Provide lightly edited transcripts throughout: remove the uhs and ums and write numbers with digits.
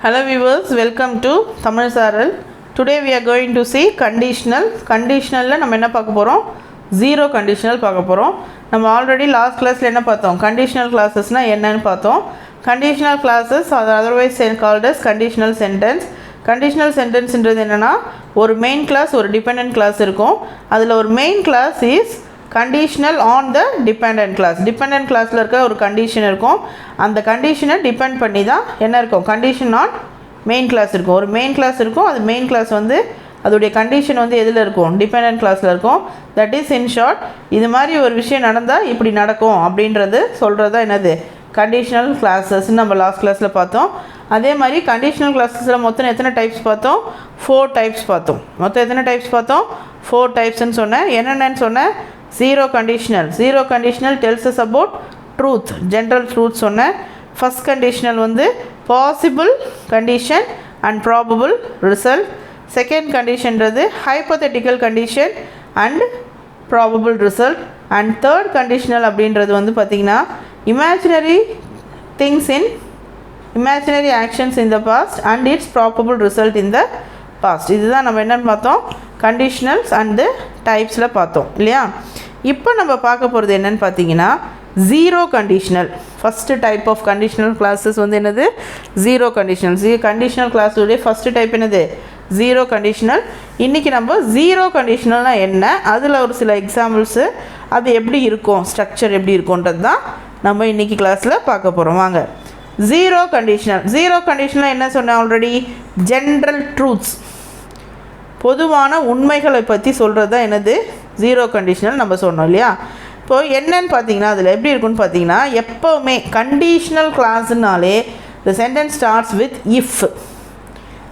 Hello viewers, welcome to Tamil Saral. Today we are going to see conditional. Conditional la நம்ம என்ன பார்க்க போறோம்? Zero conditional பார்க்க போறோம். நம்ம already last classல என்ன பார்த்தோம்? Conditional classesனா என்னன்னு பார்த்தோம். Conditional classes are otherwise called as conditional sentence. Conditional sentence ன்றது என்னன்னா ஒரு main class ஒரு dependent class இருக்கும். அதுல ஒரு main class is conditional on the dependent class. Dependent classல இருக்க ஒரு condition இருக்கும். அந்த conditionை depend பண்ணி தான் என்ன இருக்கும்? Condition on main class இருக்கும். ஒரு main class இருக்கும். அது main class வந்து அதோடைய condition வந்து எதில் இருக்கும்? Dependent classல இருக்கும். That is in short, இது மாதிரி ஒரு விஷயம் நடந்தால் இப்படி நடக்கும் அப்படின்றது சொல்கிறதா என்னது? Conditional classes நம்ம last classல பார்த்தோம். அதே மாதிரி conditional classesல மொத்தம் எத்தனை types பார்த்தோம்? 4 types பார்த்தோம். மொத்தம் எத்தனை types பார்த்தோம்? 4 typesன்னு சொன்னேன். என்னென்னு சொன்னேன்? Zero conditional. Zero conditional tells us about truth, general truth சொன்னேன். First conditional வந்து possible condition and probable result. Second condition ன்றது hypothetical condition and probable result. And third conditional அப்படின்றது வந்து பார்த்திங்கன்னா imaginary things in imaginary actions in the past and its probable result in the past. இதுதான் நம்ம என்னன்னு பார்த்தோம்? Conditionals and the typesல பார்த்தோம் இல்லையா? இப்போ நம்ம பார்க்க போகிறது என்னன்னு பார்த்தீங்கன்னா zero conditional. First type of conditional clauses வந்து என்னது? Zero conditional. கண்டிஷனல் கிளாஸுடைய ஃபஸ்ட்டு டைப் என்னது? Zero conditional. இன்றைக்கி நம்ம ஜீரோ கண்டிஷனல்னால் என்ன, அதில் ஒரு சில எக்ஸாம்பிள்ஸு, அது எப்படி இருக்கும், ஸ்ட்ரக்சர் எப்படி இருக்கும்ன்றது தான் நம்ம இன்றைக்கி கிளாஸில் பார்க்க போகிறோம். வாங்க. Zero conditional. ஜீரோ கண்டிஷனல் என்ன சொன்னேன் ஆல்ரெடி? ஜென்ரல் ட்ரூத்ஸ், பொதுவான உண்மைகளை பற்றி சொல்கிறது தான் என்னது? ஜீரோ கண்டிஷனல் நம்ம சொன்னோம் இல்லையா? இப்போது என்னன்னு பார்த்தீங்கன்னா அதில் எப்படி இருக்குன்னு பார்த்தீங்கன்னா எப்போவுமே கண்டிஷனல் கிளாஸ்னாலே the sentence starts with if.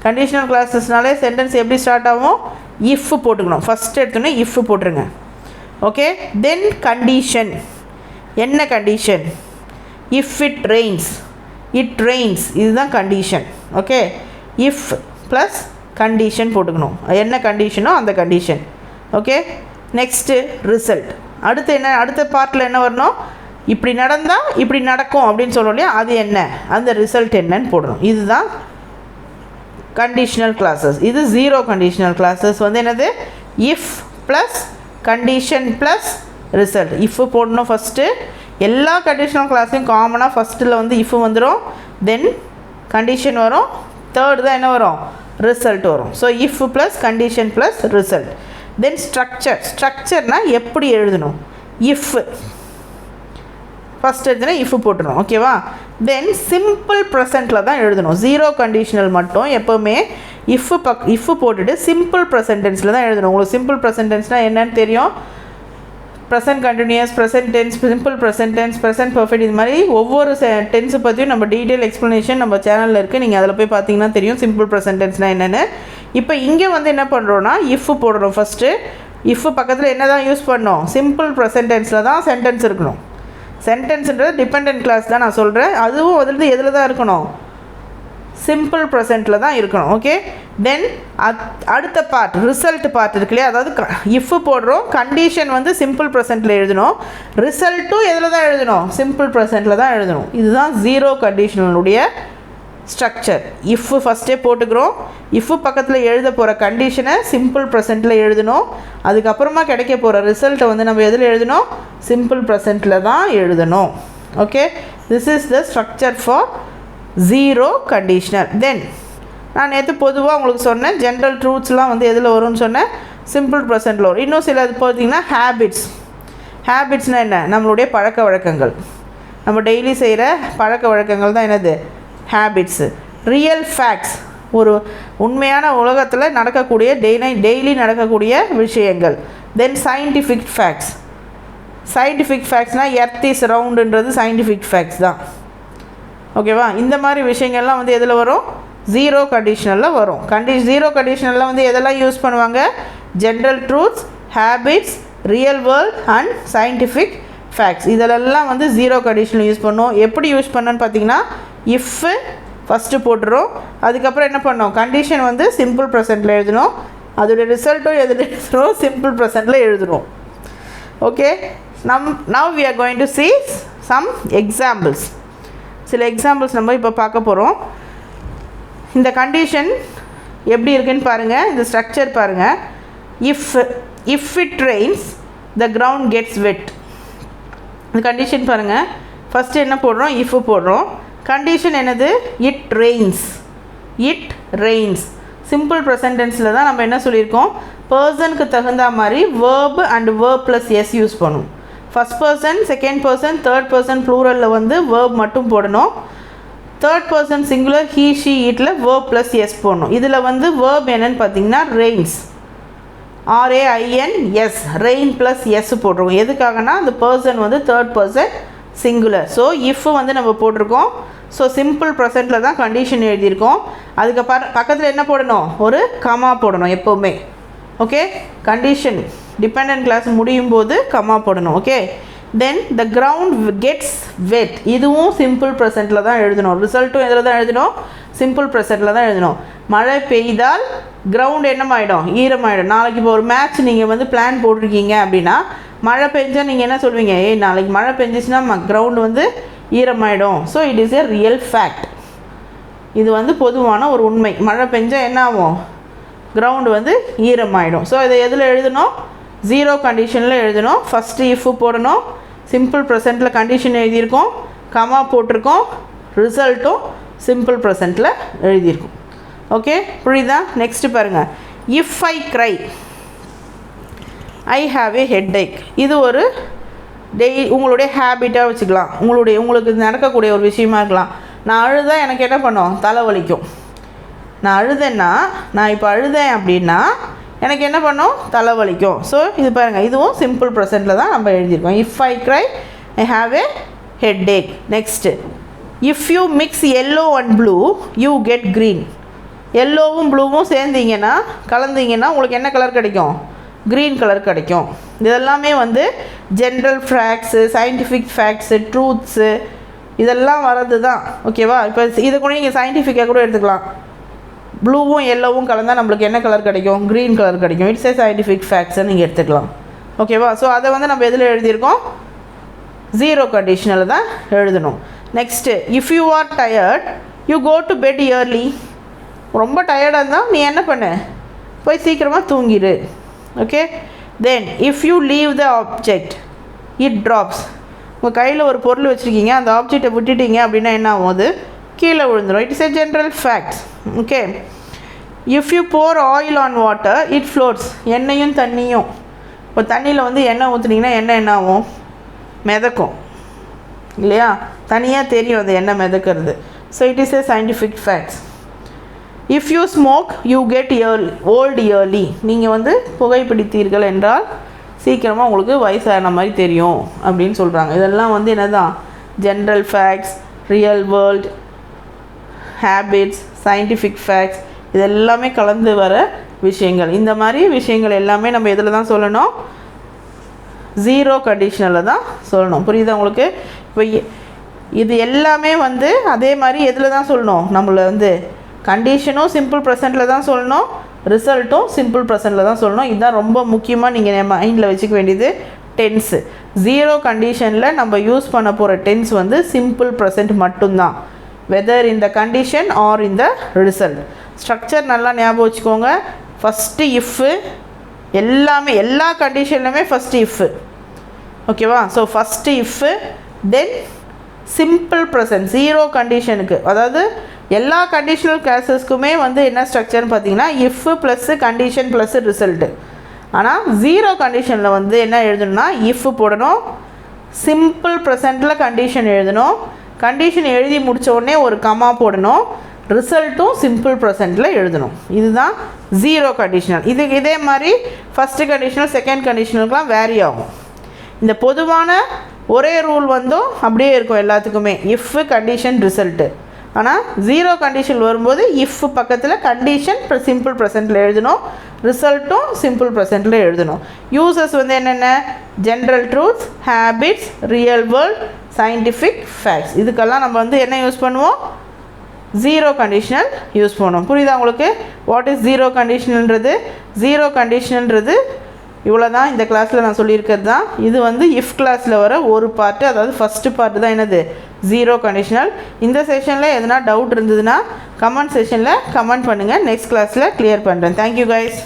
Conditional கிளாஸஸ்னாலே சென்டென்ஸ் எப்படி ஸ்டார்ட் ஆகும்? if போட்டுக்கணும். ஃபஸ்ட் எடுத்தோன்னே if போட்டுருங்க. ஓகே. Then condition. என்ன condition? if it rains, it rains, இதுதான் condition. Okay. if plus condition போட்டுக்கணும். என்ன கண்டிஷனோ அந்த கண்டிஷன். ஓகே. Next result. அடுத்து என்ன? அடுத்த பார்ட்டில் என்ன வரணும்? இப்படி நடந்தால் இப்படி நடக்கும் அப்படின்னு சொல்லணும் இல்லையா? அது என்ன, அந்த ரிசல்ட் என்னன்னு போடணும். இதுதான் கண்டிஷனல் கிளாஸஸ். இது ஜீரோ கண்டிஷனல் கிளாஸஸ் வந்து என்னது? If plus condition plus result. If போடணும் ஃபஸ்ட்டு. எல்லா கண்டிஷனல் கிளாஸையும் காமனாக ஃபஸ்ட்டில் வந்து இஃப் வந்துடும், தென் கண்டிஷன் வரும், தேர்டு தான் என்ன வரும்? ரிசல்ட் வரும். So if plus condition plus result. Then structure. ஸ்ட்ரக்சர்னால் எப்படி எழுதணும்? இஃப் ஃபஸ்ட் எழுதுனா இஃப் போட்டுரும். ஓகேவா? தென் சிம்பிள் ப்ரெசண்ட்டில் தான் எழுதணும். ஜீரோ கண்டிஷனல் மட்டும் எப்போவுமே இஃப் போட்டுட்டு சிம்பிள் ப்ரெசன்டென்ஸில் தான் எழுதணும். உங்களுக்கு சிம்பிள் ப்ரெசன்டென்ஸ்னால் என்னன்னு தெரியும்? Present continuous, present tense, simple present tense, present perfect, இது மாதிரி ஒவ்வொரு டென்ஸை பற்றியும் நம்ம டீட்டெயில் எக்ஸ்ப்ளனேஷன் நம்ம சேனலில் இருக்குது. நீங்கள் அதில் போய் பார்த்தீங்கன்னா தெரியும் சிம்பிள் ப்ரெசன்ட் டென்ஸ்னால் என்னென்னு. இப்போ இங்கே வந்து என்ன பண்ணுறோன்னா இஃப் போடுறோம் ஃபஸ்ட்டு. இஃப் பக்கத்தில் என்ன தான் யூஸ் பண்ணோம்? சிம்பிள் ப்ரெசன்ட் டென்ஸில் தான் சென்டென்ஸ் இருக்கணும். சென்டென்ஸுன்றது டிபெண்டன்ட் கிளாஸ் தான் நான் சொல்கிறேன். அதுவும் வந்து எதில் தான் இருக்கணும்? சிம்பிள் ப்ரெசண்ட்டில் தான் இருக்கணும். ஓகே. தென் அடுத்த பார்ட் ரிசல்ட் பார்ட் இருக்கு இல்லையா? அதாவது இஃப் போடுறோம், கண்டிஷன் வந்து சிம்பிள் ப்ரெசண்ட்டில் எழுதணும், ரிசல்ட்டும் எதில் தான் எழுதணும்? சிம்பிள் ப்ரெசண்ட்டில் தான் எழுதணும். இதுதான் ஜீரோ கண்டிஷனலுடைய ஸ்ட்ரக்சர். இஃப் ஃபஸ்ட்டே போட்டுக்கிறோம், இஃப் பக்கத்தில் எழுத போகிற கண்டிஷனை சிம்பிள் ப்ரெசண்ட்டில் எழுதணும், அதுக்கப்புறமா கிடைக்க போகிற ரிசல்ட்டை வந்து நம்ம எதில் எழுதணும்? சிம்பிள் ப்ரெசண்ட்டில் தான் எழுதணும். Okay. This is the structure for zero conditional. Then நான் நேற்று பொதுவாக உங்களுக்கு சொன்னேன் ஜென்ரல் ட்ரூத்ஸ்லாம் வந்து எதில் வரும்னு சொன்னேன்? சிம்பிள் ப்ரெசண்ட்டில் வரும். இன்னும் சில இது பார்த்தீங்கன்னா ஹேபிட்ஸ். ஹேபிட்ஸ்னால் என்ன? நம்மளுடைய பழக்க வழக்கங்கள், நம்ம டெய்லி செய்கிற பழக்க வழக்கங்கள் தான் என்னது? ஹேபிட்ஸு. ரியல் ஃபேக்ட்ஸ், ஒரு உண்மையான உலகத்தில் நடக்கக்கூடிய டெய்லி நடக்கக்கூடிய விஷயங்கள். Then scientific facts. சயின்டிஃபிக் ஃபேக்ட்ஸ்னால் எர்த் இஸ் ரவுண்டுன்றது சயின்டிஃபிக் ஃபேக்ட்ஸ் தான். ஓகேவா? இந்த மாதிரி விஷயங்கள்லாம் வந்து எதில் வரும்? ஜீரோ கண்டிஷனலில் வரும். ஜீரோ கண்டிஷனலில் வந்து எதெல்லாம் யூஸ் பண்ணுவாங்க? General truths, habits, real world and scientific facts. இதெல்லாம் வந்து ஜீரோ கண்டிஷனில் யூஸ் பண்ணுவோம். எப்படி யூஸ் பண்ணோன்னு பார்த்தீங்கன்னா இஃப் ஃபஸ்ட்டு போட்டுரும், அதுக்கப்புறம் என்ன பண்ணோம்? கண்டிஷன் வந்து சிம்பிள் ப்ரெசண்ட்டில் எழுதணும், அதோடைய ரிசல்ட்டும் எதில் எழுதணும்? சிம்பிள் ப்ரெசண்ட்டில் எழுதணும். Okay. now we are going to see some examples. சில எக்ஸாம்பிள்ஸ் நம்ம இப்போ பார்க்க போகிறோம். இந்த கண்டிஷன் எப்படி இருக்குன்னு பாருங்கள். இந்த ஸ்ட்ரக்சர் பாருங்கள். If it rains the ground gets wet. இந்த கண்டிஷன் பாருங்கள். ஃபஸ்ட்டு என்ன போடுறோம்? இஃப் போடுறோம். கண்டிஷன் என்னது? It rains. சிம்பிள் ப்ரெசன்ட் டென்ஸில் தான் நம்ம என்ன சொல்லியிருக்கோம்? பர்சனுக்கு தகுந்த மாதிரி verb and verb plus S use பண்ணும். First person, second person, third person ப்ளூரலில் வந்து வேர்ப் மட்டும் போடணும். Third person singular he she இட்டில் வேர்ப் ப்ளஸ் எஸ் போடணும். இதில் வந்து வேர்ப் என்னன்னு பார்த்தீங்கன்னா rains, RAINS, rain plus S போட்டிருக்கோம். எதுக்காகனா அந்த பர்சன் வந்து third person singular. So if வந்து நம்ம போட்டிருக்கோம். ஸோ சிம்பிள் ப்ரெசண்ட்டில் தான் கண்டிஷன் எழுதியிருக்கோம். அதுக்கு பக்கத்தில் என்ன போடணும்? ஒரு கமா போடணும் எப்போவுமே. ஓகே, கண்டிஷன் டிபெண்டன்ட் கிளாஸ் முடியும் போது கமா போடணும். Okay, then the ground gets wet. இதுவும் சிம்பிள் ப்ரெசண்ட்டில் தான் எழுதணும். ரிசல்ட்டும் எதில் தான் எழுதணும்? சிம்பிள் ப்ரெசண்ட்டில் தான் எழுதணும். மழை பெய்தால் கிரவுண்ட் என்னமாயிடும்? ஈரமாயிடும். நாளைக்கு இப்போ ஒரு மேட்ச் நீங்கள் வந்து பிளான் போட்டிருக்கீங்க அப்படின்னா மழை பெஞ்சால் நீங்கள் என்ன சொல்வீங்க? நாளைக்கு மழை பெஞ்சிச்சுன்னா கிரவுண்டு வந்து ஈரமாயிடும். So it is a real fact. இது வந்து பொதுவான ஒரு உண்மை. மழை பெஞ்சால் என்ன ஆகும்? கிரவுண்டு வந்து ஈரமாயிடும். ஸோ இதை எதில் எழுதணும்? ஜீரோ கண்டிஷனில் எழுதணும். ஃபஸ்ட்டு இஃப் போடணும். சிம்பிள் ப்ரெசண்ட்டில் கண்டிஷன் எழுதியிருக்கோம், கமா போட்டிருக்கோம், ரிசல்ட்டும் சிம்பிள் ப்ரெசண்ட்டில் எழுதியிருக்கோம். ஓகே, புரியுதா? நெக்ஸ்ட்டு பாருங்கள். If I cry I have a headache. இது ஒரு உங்களுடைய ஹேபிட்டாக வச்சுக்கலாம். உங்களுக்கு நடக்கக்கூடிய ஒரு விஷயமா இருக்கலாம். நான் அழுதா எனக்கு என்ன பண்ணும்? தலைவலிக்கும். நான் அழுதேன்னா, நான் இப்போ அழுதேன் அப்படின்னா எனக்கு என்ன பண்ணும்? தலைவலிக்கும். ஸோ இது பாருங்கள், இதுவும் சிம்பிள் ப்ரெசண்ட்டில் தான் நம்ம எழுதியிருக்கோம். If I cry I have a headache. Next, if you mix yellow and blue you get green. எல்லோவும் ப்ளூவும் சேர்ந்தீங்கன்னா, கலந்தீங்கன்னா உங்களுக்கு என்ன கலர் கிடைக்கும்? க்ரீன் கலர் கிடைக்கும். இதெல்லாமே வந்து general facts, scientific facts, truths இதெல்லாம் வர்றது தான். ஓகேவா? இப்போ இதை கூட நீங்கள் சயின்டிஃபிக்காக கூட எடுத்துக்கலாம். ப்ளூவும் எல்லோவும் கலந்தால் நம்மளுக்கு என்ன கலர் கிடைக்கும்? க்ரீன் கலர் கிடைக்கும். இட்ஸ் ஏ சயின்டிஃபிக் ஃபேக்ட்ஸை நீங்கள் எடுத்துக்கலாம். ஓகேவா? ஸோ அதை வந்து நம்ம எதில் எழுதியிருக்கோம்? ஜீரோ கண்டிஷனில் தான் எழுதணும். Next, if you are tired you go to bed early. ரொம்ப டயர்டாக இருந்தால் நீ என்ன பண்ணு? போய் சீக்கிரமாக தூங்கிடு. Okay, then if you leave the object it drops. உங்கள் கையில் ஒரு பொருள் வச்சுருக்கீங்க, அந்த ஆப்ஜெக்டை விட்டுட்டீங்க அப்படின்னா என்ன ஆகும்? அது கீழே விழுந்துடும். It is a general facts. Okay, if you pour oil on water it floats. எண்ணெயும் தண்ணியும், இப்போ தண்ணியில் வந்து எண்ணெய் ஊற்றுனீங்கன்னா எண்ணெய் என்ன ஆகும்? மிதக்கும் இல்லையா? தனியாக தெரியும் அந்த எண்ணெய் மிதக்கிறது. So it is a scientific facts. If you smoke you get old early. நீங்கள் வந்து புகைப்பிடித்தீர்கள் என்றால் சீக்கிரமாக உங்களுக்கு வயசான மாதிரி தெரியும் அப்படின்னு சொல்கிறாங்க. இதெல்லாம் வந்து என்ன தான்? General facts, real world, habits, scientific facts இதெல்லாமே கலந்து வர விஷயங்கள். இந்த மாதிரி விஷயங்கள் எல்லாமே நம்ம எதில் தான் சொல்லணும்? ஜீரோ கண்டிஷனில் தான் சொல்லணும். புரியுதா உங்களுக்கு? இப்போ இது எல்லாமே வந்து அதே மாதிரி எதில் தான் சொல்லணும்? நம்மளை வந்து கண்டிஷனும் சிம்பிள் ப்ரெசண்ட்டில் தான் சொல்லணும், ரிசல்ட்டும் சிம்பிள் ப்ரெசண்ட்டில் தான் சொல்லணும். இதுதான் ரொம்ப முக்கியமாக நீங்கள் மைண்டில் வச்சுக்க வேண்டியது. டென்ஸு ஜீரோ கண்டிஷனில் நம்ம யூஸ் பண்ண போகிற டென்ஸ் வந்து சிம்பிள் ப்ரெசண்ட் மட்டும்தான், வெதர் இந்த கண்டிஷன் ஆர் இந்த ரிசல்ட். ஸ்ட்ரக்சர் நல்லா ஞாபகம் வச்சுக்கோங்க. ஃபஸ்ட்டு இஃப்பு, எல்லா கண்டிஷன்லையுமே ஃபஸ்ட்டு இஃப்பு. ஓகேவா? ஸோ ஃபஸ்ட்டு இஃப்பு, தென் சிம்பிள் ப்ரெசன்ட் ஜீரோ கண்டிஷனுக்கு, அதாவது எல்லா கண்டிஷனல் கிளாஸஸ்க்குமே வந்து என்ன ஸ்ட்ரக்சர்னு பார்த்தீங்கன்னா இஃப்பு ப்ளஸ்ஸு கண்டிஷன் ப்ளஸ்ஸு ரிசல்ட்டு. ஆனால் ஜீரோ கண்டிஷனில் வந்து என்ன எழுதணும்னா இஃப்பு போடணும், சிம்பிள் ப்ரெசண்ட்டில் கண்டிஷன் எழுதணும், கண்டிஷன் எழுதி முடித்த உடனே ஒரு கமா போடணும், ரிசல்ட்டும் சிம்பிள் ப்ரெசண்ட்டில் எழுதணும். இதுதான் ஜீரோ கண்டிஷனல். இதே மாதிரி ஃபஸ்ட்டு கண்டிஷனல் செகண்ட் கண்டிஷனலுக்குலாம் வேரி ஆகும். இந்த பொதுவான ஒரே ரூல் வந்தும் அப்படியே இருக்கும் எல்லாத்துக்குமே, இஃப்பு கண்டிஷன் ரிசல்ட்டு. ஆனால் ஜீரோ கண்டிஷன் வரும்போது இஃப் பக்கத்தில் கண்டிஷன் சிம்பிள் ப்ரெசண்ட்டில் எழுதணும், ரிசல்ட்டும் சிம்பிள் ப்ரெசண்ட்டில் எழுதணும். யூசஸ் வந்து என்னென்ன? General truths, habits, real world, scientific facts. இதுக்கெல்லாம் நம்ம வந்து என்ன யூஸ் பண்ணுவோம்? ஜீரோ கண்டிஷனல் யூஸ் பண்ணுவோம். புரியுதா உங்களுக்கு? வாட் இஸ் ஜீரோ கண்டிஷனல்ன்றது? ஜீரோ கண்டிஷனல்ன்றது இவ்வளோ தான் இந்த கிளாஸில் நான் சொல்லியிருக்கிறது தான். இது வந்து இஃப் கிளாஸில் வர ஒரு பார்ட்டு, அதாவது ஃபஸ்ட்டு பார்ட்டு தான் என்னது ஜீரோ கண்டிஷனல். இந்த செஷனில் எதனா டவுட் இருந்ததுன்னா கமெண்ட் செஷனில் கமெண்ட் பண்ணுங்கள். நெக்ஸ்ட் கிளாஸில் கிளியர் பண்ணுறேன். Thank you guys.